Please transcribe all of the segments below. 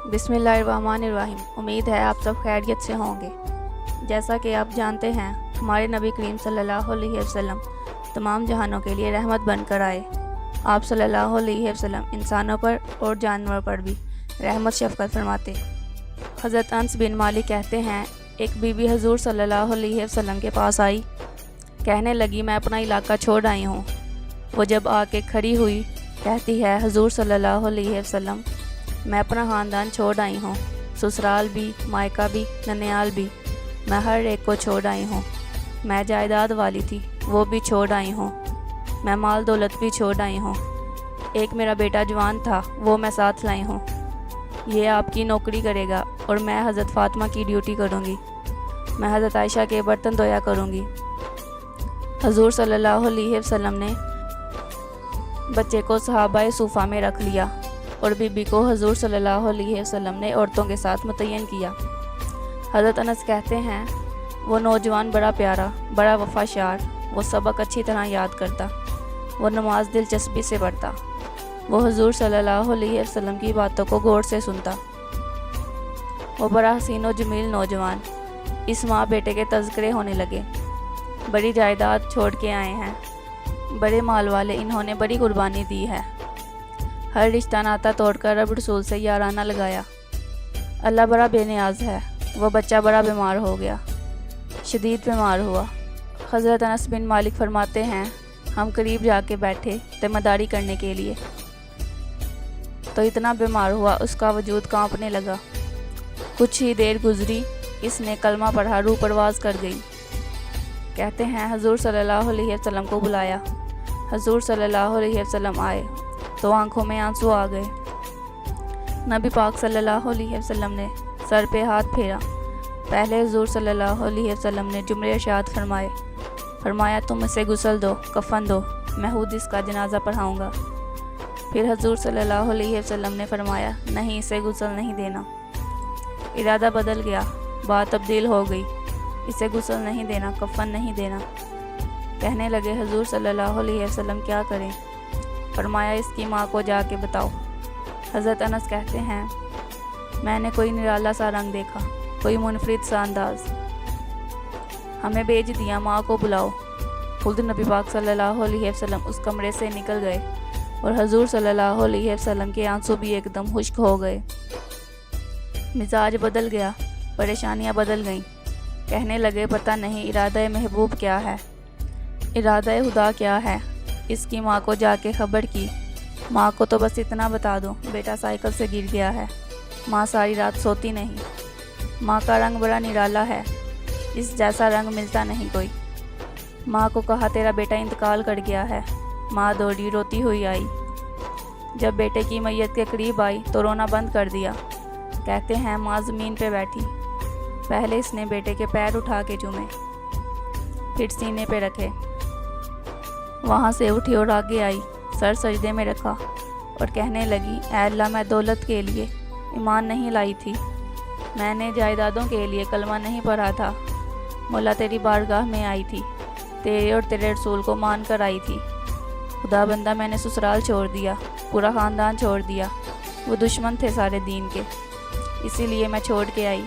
بسم اللہ الرحمن الرحیم۔ امید ہے آپ سب خیریت سے ہوں گے۔ جیسا کہ آپ جانتے ہیں، ہمارے نبی کریم صلی اللہ علیہ وسلم تمام جہانوں کے لیے رحمت بن کر آئے۔ آپ صلی اللہ علیہ وسلم انسانوں پر اور جانوروں پر بھی رحمت شفقت فرماتے۔ حضرت انس بن مالک کہتے ہیں، ایک بی بی حضور صلی اللہ علیہ وسلم کے پاس آئی، کہنے لگی میں اپنا علاقہ چھوڑ آئی ہوں۔ وہ جب آ کے کھڑی ہوئی کہتی ہے، حضور صلی اللہ علیہ وسلم میں اپنا خاندان چھوڑ آئی ہوں، سسرال بھی، مائکہ بھی، ننیال بھی، میں ہر ایک کو چھوڑ آئی ہوں۔ میں جائیداد والی تھی، وہ بھی چھوڑ آئی ہوں۔ میں مال دولت بھی چھوڑ آئی ہوں۔ ایک میرا بیٹا جوان تھا، وہ میں ساتھ لائی ہوں۔ یہ آپ کی نوکری کرے گا اور میں حضرت فاطمہ کی ڈیوٹی کروں گی۔ میں حضرت عائشہ کے برتن دھویا کروں گی۔ حضور صلی اللہ علیہ وسلم نے بچے کو صحابہ صوفہ میں رکھ لیا اور بی بی کو حضور صلی اللہ علیہ وسلم نے عورتوں کے ساتھ متعین کیا۔ حضرت انس کہتے ہیں، وہ نوجوان بڑا پیارا، بڑا وفاشار، وہ سبق اچھی طرح یاد کرتا، وہ نماز دلچسپی سے پڑھتا، وہ حضور صلی اللہ علیہ وسلم کی باتوں کو غور سے سنتا، وہ بڑا حسین و جمیل نوجوان۔ اس ماں بیٹے کے تذکرے ہونے لگے۔ بڑی جائیداد چھوڑ کے آئے ہیں، بڑے مال والے، انہوں نے بڑی قربانی دی ہے۔ ہر رشتہ ناتا توڑ کر رب رسول سے یارانہ لگایا۔ اللہ بڑا بے نیاز ہے۔ وہ بچہ بڑا بیمار ہو گیا، شدید بیمار ہوا۔ حضرت انس بن مالک فرماتے ہیں، ہم قریب جا کے بیٹھے ذمہ داری کرنے کے لیے، تو اتنا بیمار ہوا اس کا وجود کانپنے لگا۔ کچھ ہی دیر گزری، اس نے کلمہ پڑھا، روح پرواز کر گئی۔ کہتے ہیں، حضور صلی اللہ علیہ وسلم کو بلایا۔ حضور صلی اللہ علیہ وسلم آئے تو آنکھوں میں آنسو آ گئے۔ نبی پاک صلی اللہ علیہ وسلم نے سر پہ ہاتھ پھیرا۔ پہلے حضور صلی اللہ علیہ وسلم نے جملے ارشاد فرمایا تم اسے غسل دو، کفن دو، میں خود اس کا جنازہ پڑھاؤں گا۔ پھر حضور صلی اللہ علیہ وسلم نے فرمایا، نہیں، اسے غسل نہیں دینا۔ ارادہ بدل گیا، بات تبدیل ہو گئی، اسے غسل نہیں دینا، کفن نہیں دینا۔ کہنے لگے، حضور صلی اللہ علیہ وسلم کیا کریں؟ فرمایا، اس کی ماں کو جا کے بتاؤ۔ حضرت انس کہتے ہیں، میں نے کوئی نرالا سا رنگ دیکھا، کوئی منفرد سا انداز، ہمیں بھیج دیا، ماں کو بلاؤ۔ خود نبی پاک صلی اللہ علیہ وسلم اس کمرے سے نکل گئے اور حضور صلی اللہ علیہ وسلم کے آنسو بھی ایک دم خشک ہو گئے۔ مزاج بدل گیا، پریشانیاں بدل گئیں۔ کہنے لگے، پتہ نہیں ارادہ محبوب کیا ہے، ارادہ خدا کیا ہے۔ اس کی ماں کو جا کے خبر کی۔ ماں کو تو بس اتنا بتا دو، بیٹا سائیکل سے گر گیا ہے۔ ماں ساری رات سوتی نہیں۔ ماں کا رنگ بڑا نرالا ہے، اس جیسا رنگ ملتا نہیں کوئی۔ ماں کو کہا، تیرا بیٹا انتقال کر گیا ہے۔ ماں دوڑی روتی ہوئی آئی۔ جب بیٹے کی میت کے قریب آئی تو رونا بند کر دیا۔ کہتے ہیں، ماں زمین پہ بیٹھی، پہلے اس نے بیٹے کے پیر اٹھا کے چومے، پھر سینے پہ رکھے، وہاں سے اٹھی اور آگے آئی، سر سجدے میں رکھا اور کہنے لگی، اے اللہ، میں دولت کے لیے ایمان نہیں لائی تھی، میں نے جائیدادوں کے لیے کلمہ نہیں پڑھا تھا، مولا تیری بارگاہ میں آئی تھی، تیرے اور تیرے رسول کو مان کر آئی تھی۔ خدا بندہ، میں نے سسرال چھوڑ دیا، پورا خاندان چھوڑ دیا، وہ دشمن تھے سارے دین کے، اسی لیے میں چھوڑ کے آئی۔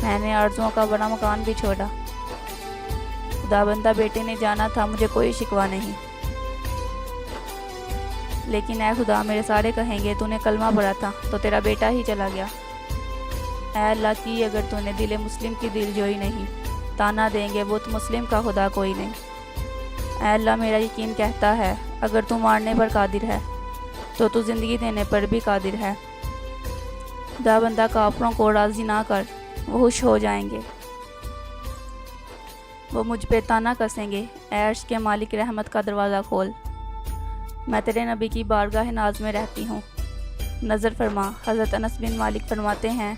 میں نے آرزوؤں کا بڑا مکان بھی چھوڑا۔ خدا بندہ، بیٹے نے جانا تھا، مجھے کوئی شکوہ نہیں، لیکن اے خدا، میرے سارے کہیں گے تو نے کلمہ پڑھا تھا تو تیرا بیٹا ہی چلا گیا۔ اے اللہ کی، اگر تو نے دل مسلم کی دل جوئی نہیں، تانا دیں گے بت مسلم کا خدا کوئی نہیں۔ اے اللہ، میرا یقین کہتا ہے، اگر تو مارنے پر قادر ہے تو زندگی دینے پر بھی قادر ہے۔ خدا بندہ، کافروں کو راضی نہ کر، وہ خوش ہو جائیں گے، وہ مجھ پہ تانا کسیں گے۔ اے عرش کے مالک، رحمت کا دروازہ کھول، میں تیرے نبی کی بارگاہ ناز میں رہتی ہوں، نظر فرما۔ حضرت انس بن مالک فرماتے ہیں،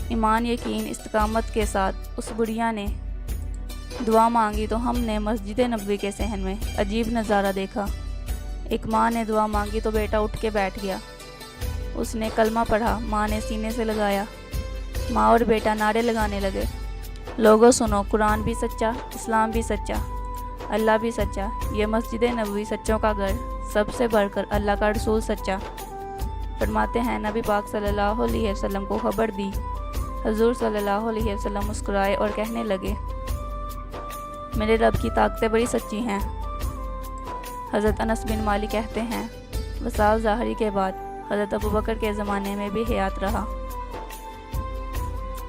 ایمان، یقین، استقامت کے ساتھ اس بڑھیا نے دعا مانگی تو ہم نے مسجد نبوی کے صحن میں عجیب نظارہ دیکھا۔ ایک ماں نے دعا مانگی تو بیٹا اٹھ کے بیٹھ گیا، اس نے کلمہ پڑھا، ماں نے سینے سے لگایا، ماں اور بیٹا نعرے لگانے لگے، لوگوں سنو، قرآن بھی سچا، اسلام بھی سچا، اللہ بھی سچا، یہ مسجد نبوی سچوں کا گھر، سب سے بڑھ کر اللہ کا رسول سچا۔ فرماتے ہیں نبی پاک صلی اللہ علیہ وسلم کو خبر دی۔ حضور صلی اللہ علیہ وسلم مسکرائے اور کہنے لگے میرے رب کی طاقتیں بڑی سچی ہیں۔ حضرت انس بن مالک کہتے ہیں وصال ظاہری کے بعد حضرت ابوبکر کے زمانے میں بھی حیات رہا،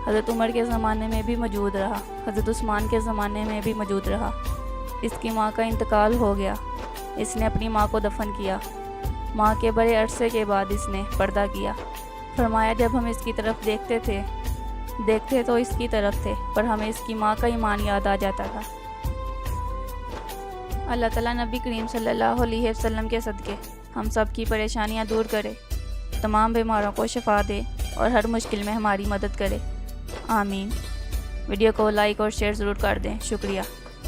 حضرت عمر کے زمانے میں بھی موجود رہا، حضرت عثمان کے زمانے میں بھی موجود رہا۔ اس کی ماں کا انتقال ہو گیا، اس نے اپنی ماں کو دفن کیا، ماں کے بڑے عرصے کے بعد اس نے پردہ کیا۔ فرمایا جب ہم اس کی طرف دیکھتے تو اس کی طرف تھے، پر ہمیں اس کی ماں کا ایمان یاد آ جاتا تھا۔ اللہ تعالیٰ نبی کریم صلی اللہ علیہ وسلم کے صدقے ہم سب کی پریشانیاں دور کرے، تمام بیماروں کو شفا دے اور ہر مشکل میں ہماری مدد کرے، آمین۔ ویڈیو کو لائک اور شیئر ضرور کر دیں، شکریہ۔